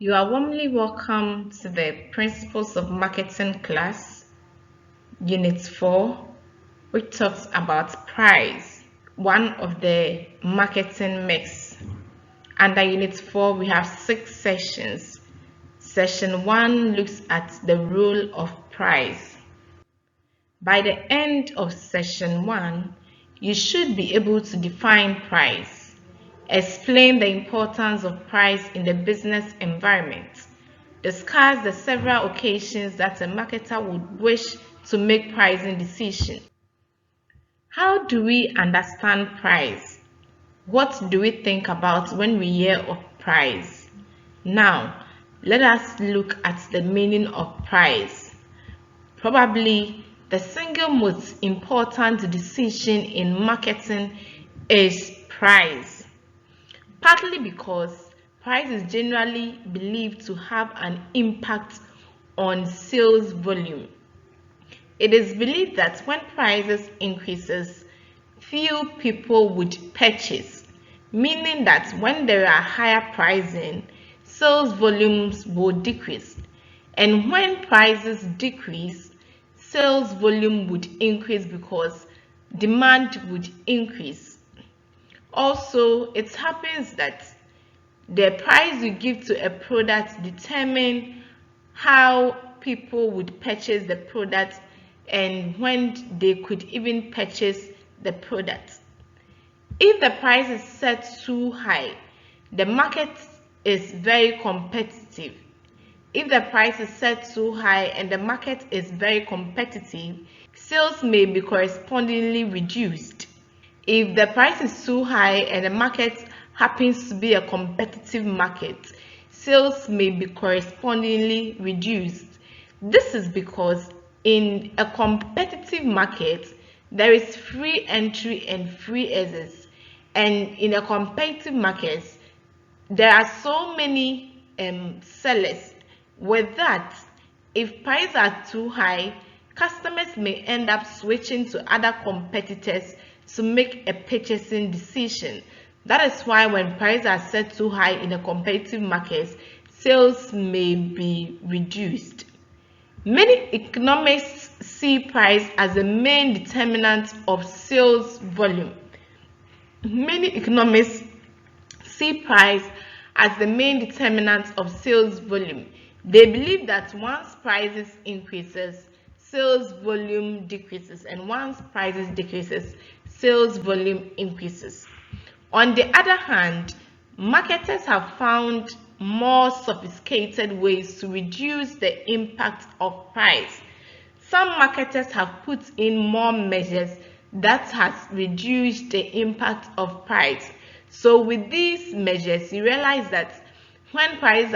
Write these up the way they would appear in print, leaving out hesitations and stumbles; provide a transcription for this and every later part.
You are warmly welcome to the Principles of Marketing class, Unit 4, which talks about price, one of the marketing mix. Under Unit 4, we have 6 sessions. Session 1 looks at the role of price. By the end of Session 1, you should be able to define price, explain the importance of price in the business environment, discuss the several occasions that a marketer would wish to make pricing decisions. How do we understand price? What do we think about when we hear of price? Now, let us look at the meaning of price. Probably the single most important decision in marketing is price, partly because price is generally believed to have an impact on sales volume. It is believed that when prices increases, few people would purchase, meaning that when there are higher pricing, sales volumes will decrease, and when prices decrease, sales volume would increase because demand would increase. Also, it happens that the price you give to a product determines how people would purchase the product and when they could even purchase the product. If the price is set too high, the market is very competitive. If the price is set too high and the market is very competitive, sales may be correspondingly reduced. If the price is too high and the market happens to be a competitive market, sales may be correspondingly reduced. This is because in a competitive market, there is free entry and free exits. And in a competitive market, there are so many sellers. With that, if prices are too high, customers may end up switching to other competitors to make a purchasing decision. That is why when prices are set too high in a competitive market, sales may be reduced. Many economists see price as the main determinant of sales volume. Many economists see price as the main determinant of sales volume. They believe that once prices increases, sales volume decreases, and once prices decreases, sales volume increases. On the other hand, marketers have found more sophisticated ways to reduce the impact of price. Some marketers have put in more measures that has reduced the impact of price. So with these measures, you realize that when price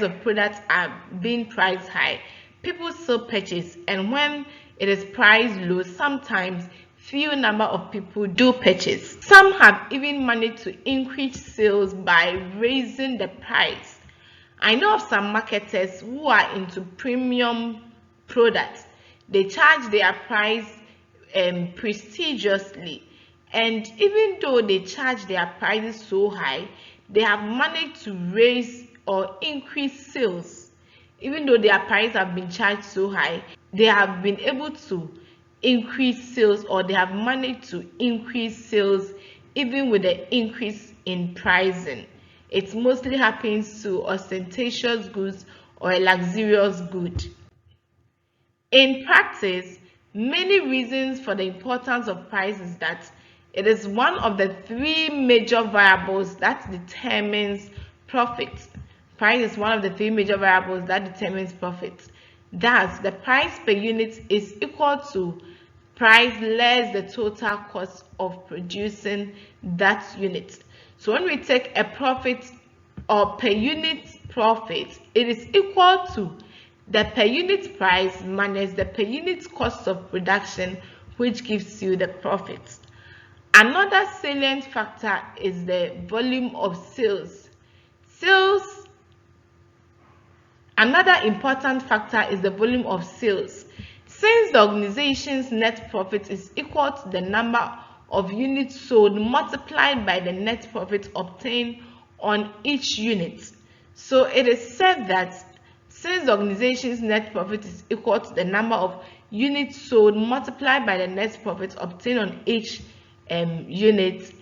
of products are being priced high, people still purchase, and when it is priced low, sometimes few number of people do purchase. Some have even managed to increase sales by raising the price. I know of some marketers who are into premium products. They charge their price prestigiously, and even though they charge their prices so high, they have managed to raise or increase sales. Even though their prices have been charged so high, they have been able to increase sales, or they have managed to increase sales even with the increase in pricing. It mostly happens to ostentatious goods or a luxurious good. In practice, many reasons for the importance of price is that it is one of the 3 major variables that determines profit. Price is one of the 3 major variables that determines profit. Thus, the price per unit is equal to price less the total cost of producing that unit. So when we take a profit or per unit profit, it is equal to the per unit price minus the per unit cost of production, which gives you the profit. Another salient factor is the volume of sales. Another important factor is the volume of sales. Since the organization's net profit is equal to the number of units sold multiplied by the net profit obtained on each unit. So it is said that since the organization's net profit is equal to the number of units sold multiplied by the net profit obtained on each unit,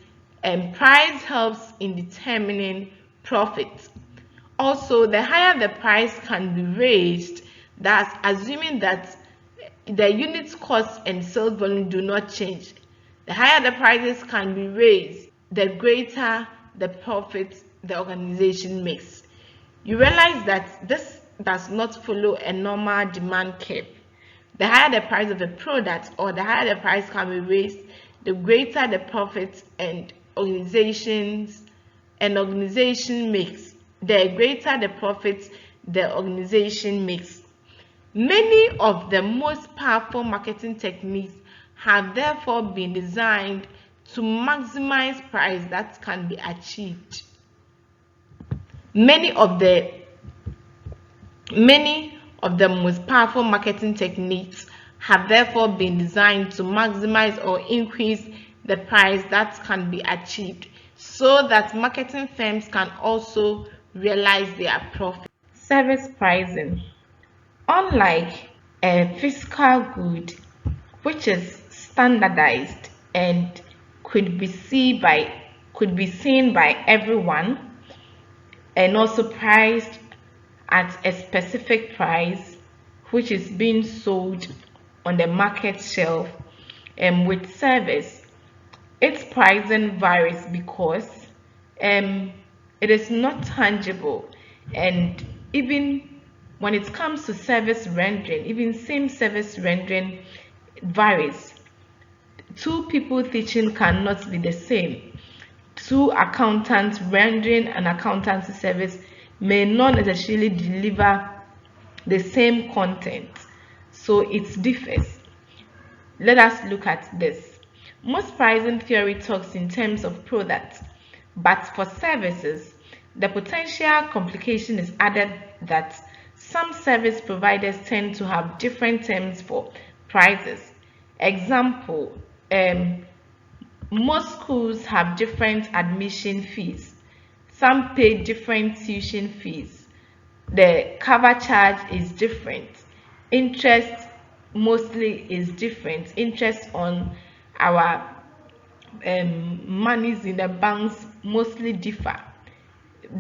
price helps in determining profit. Also, the higher the price can be raised, that's assuming that the unit cost and sales volume do not change. The higher the prices can be raised, the greater the profit the organization makes. You realize that this does not follow a normal demand curve. The higher the price of a product or the higher the price can be raised, the greater the profit and organization makes. The greater the profit the organization makes. Many of the most powerful marketing techniques have therefore been designed to maximize price that can be achieved. Many of the most powerful marketing techniques have therefore been designed to maximize or increase the price that can be achieved so that marketing firms can also realize their profit. Service pricing. Unlike a physical good, which is standardized and could be seen by everyone and also priced at a specific price, which is being sold on the market shelf, and with service, its pricing varies because it is not tangible, and even when it comes to service rendering, even same service rendering varies. Two people teaching cannot be the same. Two accountants rendering an accountancy service may not necessarily deliver the same content, so it differs. Let us look at this. Most pricing theory talks in terms of products, but for services, the potential complication is added that some service providers tend to have different terms for prices. Example, most schools have different admission fees. Some pay different tuition fees. The cover charge is different. Interest mostly is different. Interest on our monies in the banks mostly differ.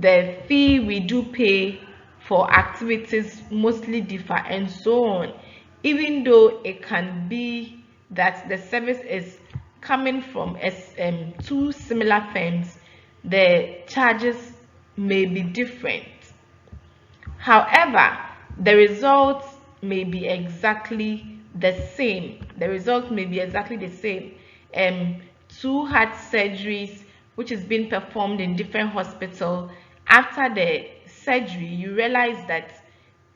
The fee we do pay for activities mostly differ, and so on. Even though it can be that the service is coming from two similar firms, the charges may be different. However, the results may be exactly the same. Two heart surgeries which is being performed in different hospitals, after the surgery you realize that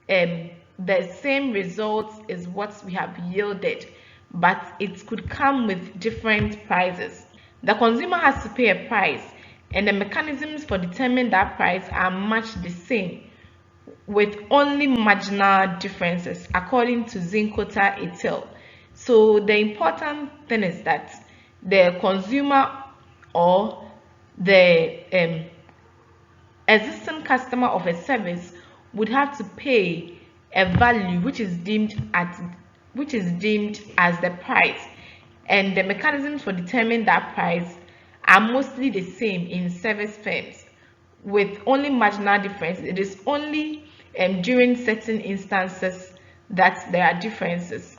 the same result is what we have yielded, but it could come with different prices. The consumer has to pay a price, and the mechanisms for determining that price are much the same, with only marginal differences according to Zinkota et al. So the important thing is that the consumer or the existing customer of a service would have to pay a value which is deemed as the price, and the mechanisms for determining that price are mostly the same in service firms with only marginal difference. It is only during certain instances that there are differences.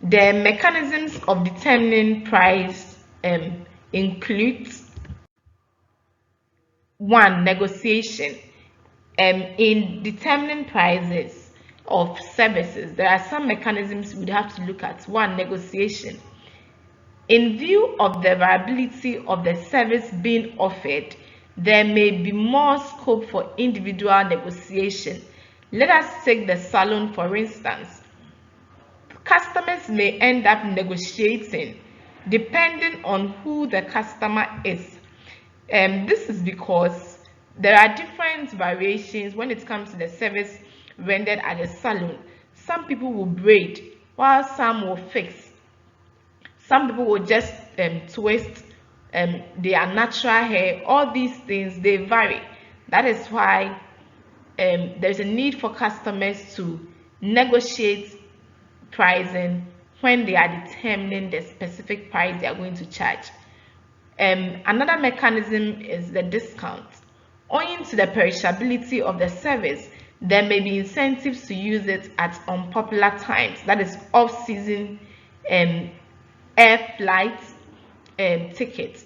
The mechanisms of determining price include: 1. Negotiation. In determining prices of services, there are some mechanisms we'd have to look at. 1. Negotiation. In view of the viability of the service being offered, there may be more scope for individual negotiation. Let us take the salon for instance. Customers may end up negotiating depending on who the customer is. This is because there are different variations when it comes to the service rendered at the salon. Some people will braid, while some will fix. Some people will just twist their natural hair. All these things, they vary. That is why there's a need for customers to negotiate pricing when they are determining the specific price they are going to charge. Another mechanism is the discount. Owing to the perishability of the service, there may be incentives to use it at unpopular times, that is off-season air flight tickets.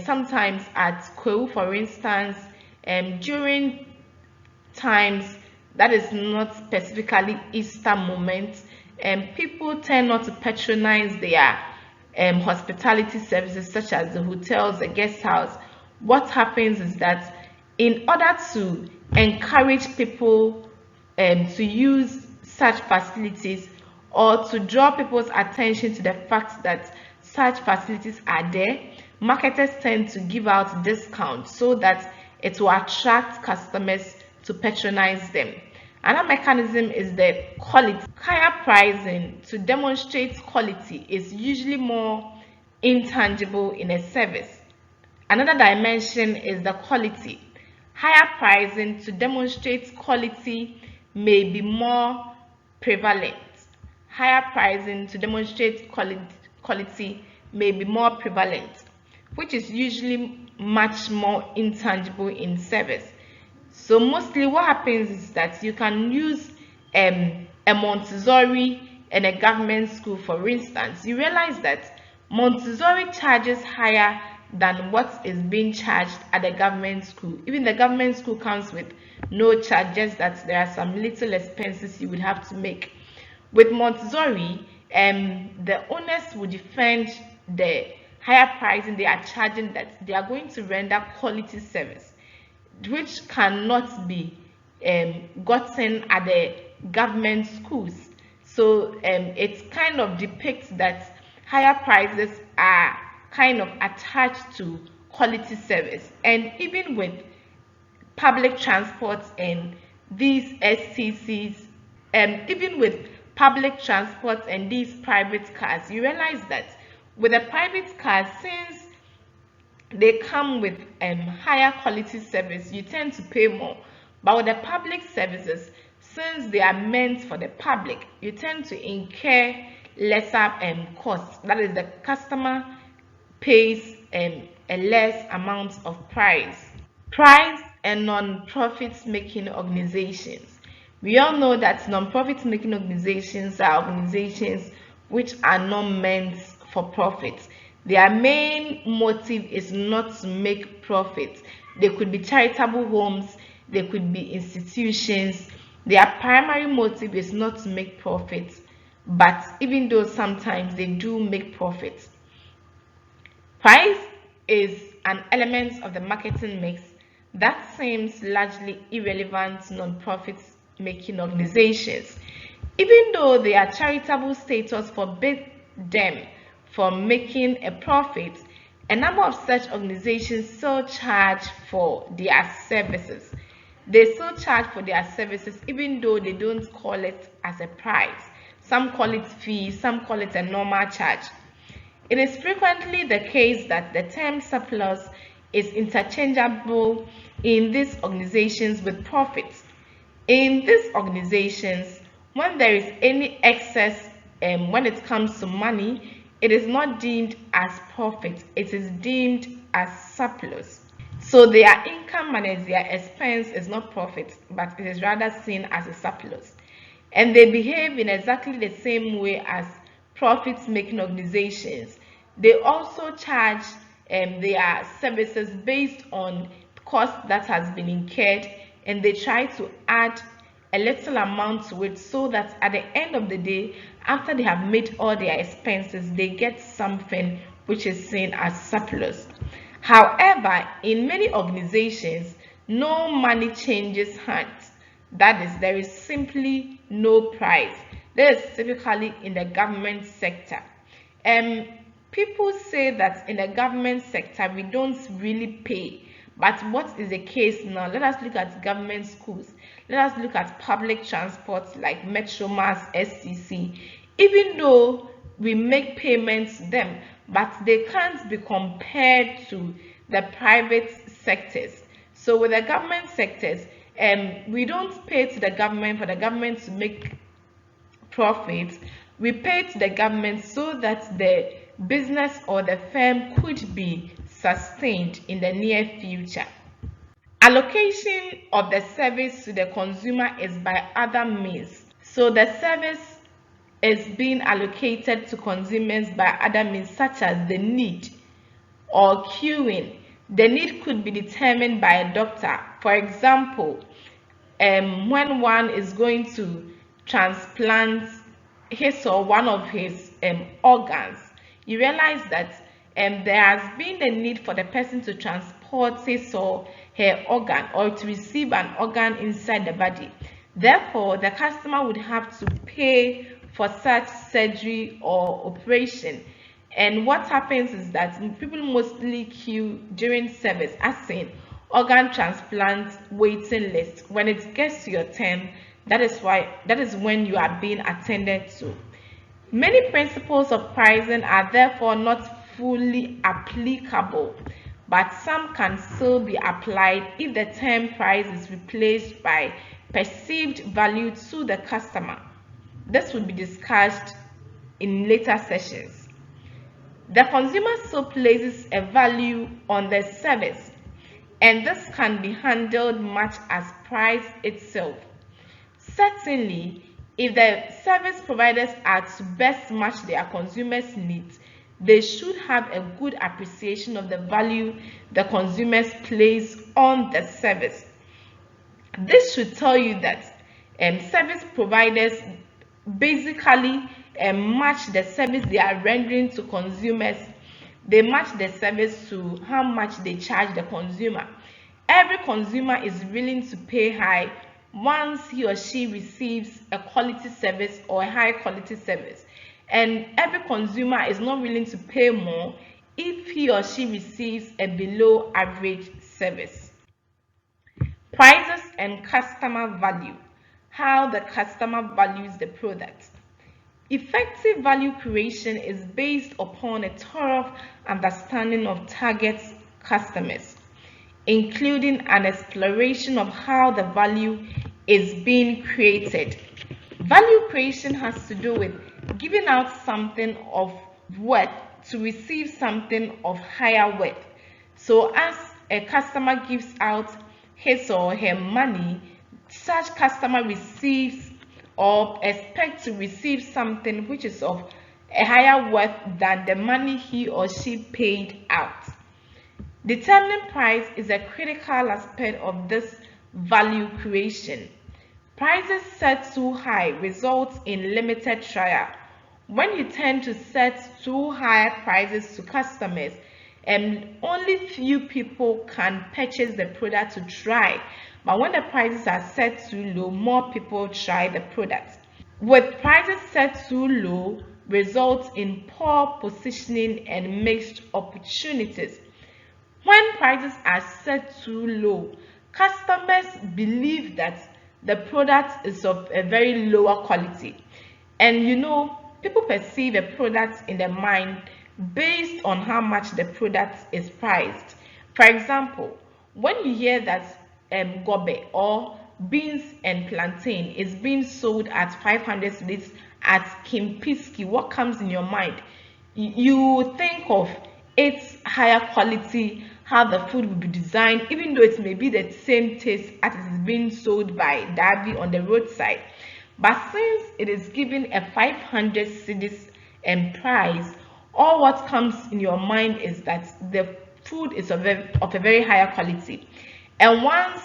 Sometimes at Kwewu, for instance, during times that is not specifically Easter moment, people tend not to patronize their hospitality services such as the hotels, the guest house. What happens is that in order to encourage people to use such facilities, or to draw people's attention to the fact that such facilities are there, marketers tend to give out discounts so that it will attract customers to patronize them. Another mechanism is the quality. Higher pricing to demonstrate quality is usually more intangible in a service. Another dimension is the quality. Higher pricing to demonstrate quality may be more prevalent. Higher pricing to demonstrate quality may be more prevalent, which is usually much more intangible in service. So mostly what happens is that you can use a Montessori and a government school, for instance. You realize that Montessori charges higher than what is being charged at the government school. Even the government school comes with no charge, just that there are some little expenses you would have to make. With Montessori, the owners will defend the higher pricing they are charging, that they are going to render quality service, which cannot be gotten at the government schools. So it kind of depicts that higher prices are kind of attached to quality service. And even with public transport and these STCs, even with public transport and these private cars, you realize that with the private cars, since they come with higher quality service, you tend to pay more. But with the public services, since they are meant for the public, you tend to incur lesser costs. That is, the customer pays a less amount of price. Price and non-profit making organizations. We all know that non-profit making organizations are organizations which are not meant for profit. Their main motive is not to make profit. They could be charitable homes, they could be institutions. Their primary motive is not to make profit, but even though sometimes they do make profit. Price is an element of the marketing mix that seems largely irrelevant to non-profit making organizations. Even though their charitable status forbids them from making a profit, a number of such organizations still charge for their services. They still charge for their services even though they don't call it as a price. Some call it fee, some call it a normal charge. It is frequently the case that the term surplus is interchangeable in these organizations with profits. In these organizations, when there is any excess when it comes to money, it is not deemed as profit, it is deemed as surplus. So their income minus their expense is not profit, but it is rather seen as a surplus. And they behave in exactly the same way as profit-making organizations. They also charge their services based on cost that has been incurred, and they try to add a little amount to it so that at the end of the day, after they have made all their expenses, they get something which is seen as surplus. However, in many organizations, no money changes hands. That is, there is simply no price. That is typically in the government sector. People say that in the government sector, we don't really pay. But what is the case now? Let us look at government schools. Let us look at public transport like Metromass, STC. Even though we make payments to them, but they can't be compared to the private sectors. So with the government sectors, we don't pay to the government for the government to make profits. We pay to the government so that the business or the firm could be sustained in the near future. Allocation of the service to the consumer is by other means. So the service is being allocated to consumers by other means, such as the need or queuing. The need could be determined by a doctor. For example, when one is going to transplant his or one of his organs, you realize that there has been the need for the person to transport his or her organ, or to receive an organ inside the body. Therefore, the customer would have to pay for such surgery or operation. And what happens is that people mostly queue during service, as in organ transplant waiting list. When it gets to your turn, that is when you are being attended to. Many principles of pricing are therefore not fully applicable, but some can still be applied if the term price is replaced by perceived value to the customer. This will be discussed in later sessions. The consumer still places a value on the service, and this can be handled much as price itself. Certainly, if the service providers are to best match their consumers' needs, they should have a good appreciation of the value the consumers place on the service. This should tell you that service providers basically match the service they are rendering to consumers. They match the service to how much they charge the consumer. Every consumer is willing to pay high once he or she receives a quality service or a high quality service, and every consumer is not willing to pay more if he or she receives a below average service. Prices and customer value. How the customer values the product. Effective value creation is based upon a thorough understanding of target customers, including an exploration of how the value is being created. Value creation has to do with giving out something of worth to receive something of higher worth. So as a customer gives out his or her money, such customer receives or expects to receive something which is of a higher worth than the money he or she paid out. Determining price is a critical aspect of this value creation. Prices set too high results in limited trial. When you tend to set too high prices to customers, only few people can purchase the product to try. But when the prices are set too low, more people try the product. With prices set too low, results in poor positioning and missed opportunities. When prices are set too low, customers believe that the product is of a very lower quality. And people perceive a product in their mind based on how much the product is priced. For example, when you hear that gobe or beans and plantain is being sold at 500 cedis at Kempinski, what comes in your mind? You think of its higher quality, how the food will be designed, even though it may be the same taste as it is being sold by Darby on the roadside. But since it is given a 500 cedis price, all what comes in your mind is that the food is of a very higher quality. And once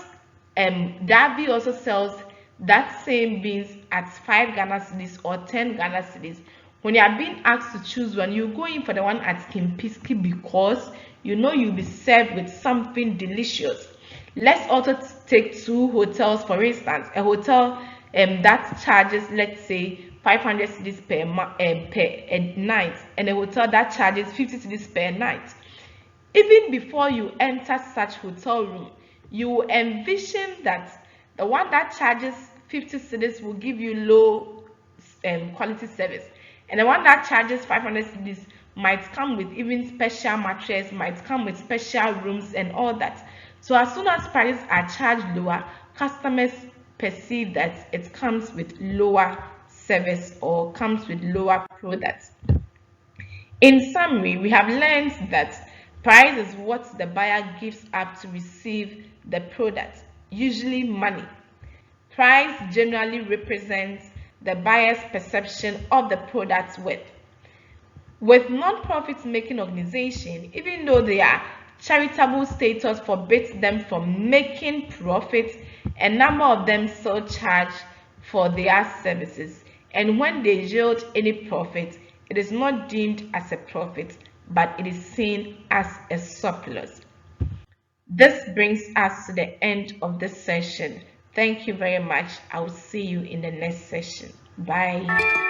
Darby also sells that same beans at 5 Ghana cedis or 10 Ghana cedis, when you are being asked to choose one, you go in for the one at Kempinski because you'll be served with something delicious. Let's also take two hotels, for instance. A hotel that charges, let's say, 500 cedis per night, and a hotel that charges 50 cedis per night. Even before you enter such hotel room, you envision that the one that charges 50 cedis will give you low quality service, and the one that charges 500 cedis might come with even special mattress, might come with special rooms and all that. So as soon as prices are charged lower, customers perceive that it comes with lower service or comes with lower products. In summary, we have learned that price is what the buyer gives up to receive the product, usually money. Price generally represents the buyer's perception of the product's worth. With non-profit making organizations, even though their charitable status forbids them from making profit, a number of them still charge for their services. And when they yield any profit, it is not deemed as a profit, but it is seen as a surplus. This brings us to the end of this session. Thank you very much. I will see you in the next session. Bye.